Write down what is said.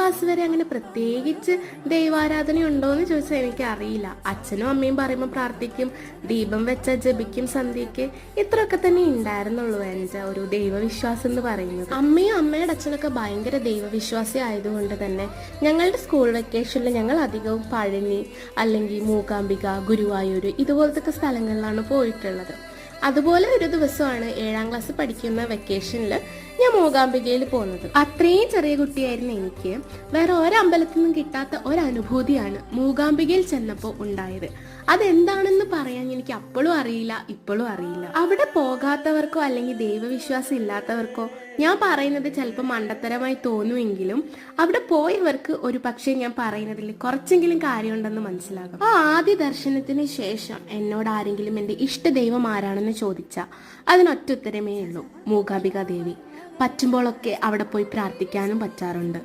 Class വരെ അങ്ങനെ പ്രത്യേകിച്ച് ദൈവാരാധന ഉണ്ടോ എന്ന് ചോദിച്ചാൽ എനിക്ക് അറിയില്ല. അച്ഛനും അമ്മയും പറയുമ്പോൾ പ്രാർത്ഥിക്കും, ദീപം വെച്ച ജപിക്കും, സന്ധ്യയ്ക്ക്, ഇത്രയൊക്കെ തന്നെ ഉണ്ടായിരുന്നുള്ളൂ എൻ്റെ ഒരു ദൈവവിശ്വാസം എന്ന് പറയുന്നത്. അമ്മയും അമ്മയുടെ അച്ഛനൊക്കെ ഭയങ്കര ദൈവവിശ്വാസി ആയതുകൊണ്ട് തന്നെ ഞങ്ങളുടെ സ്കൂൾ വെക്കേഷനിൽ ഞങ്ങൾ അധികവും പഴനി അല്ലെങ്കിൽ മൂകാംബിക, ഗുരുവായൂർ ഇതുപോലത്തെ സ്ഥലങ്ങളിലാണ് പോയിട്ടുള്ളത്. അതുപോലെ ഒരു ദിവസമാണ് 7ാം ക്ലാസ് പഠിക്കുന്ന വെക്കേഷനിൽ ഞാൻ മൂകാംബികയിൽ പോകുന്നത്. അത്രയും ചെറിയ കുട്ടിയായിരുന്നു എനിക്ക്. വേറെ ഒരമ്പലത്തിൽ നിന്നും കിട്ടാത്ത ഒരനുഭൂതിയാണ് മൂകാംബികയിൽ ചെന്നപ്പോൾ ഉണ്ടായത്. അതെന്താണെന്ന് പറയാൻ എനിക്ക് അപ്പോഴും അറിയില്ല, ഇപ്പോഴും അറിയില്ല. അവിടെ പോകാത്തവർക്കോ അല്ലെങ്കിൽ ദൈവവിശ്വാസം ഇല്ലാത്തവർക്കോ ഞാൻ പറയുന്നത് ചിലപ്പോൾ മണ്ടത്തരമായി തോന്നുമെങ്കിലും അവിടെ പോയവർക്ക് ഒരു പക്ഷേ ഞാൻ പറയുന്നതിൽ കുറച്ചെങ്കിലും കാര്യമുണ്ടെന്ന് മനസ്സിലാകും. ആ ആദ്യ ദർശനത്തിന് ശേഷം എന്നോട് ആരെങ്കിലും എൻ്റെ ഇഷ്ട ദൈവം ആരാണെന്ന് ചോദിച്ചാൽ അതിനൊറ്റ ഉത്തരമേ ഉള്ളൂ, മൂകാംബിക ദേവി. പറ്റുമ്പോഴൊക്കെ അവിടെ പോയി പ്രാർത്ഥിക്കാനും പറ്റാറുണ്ട്.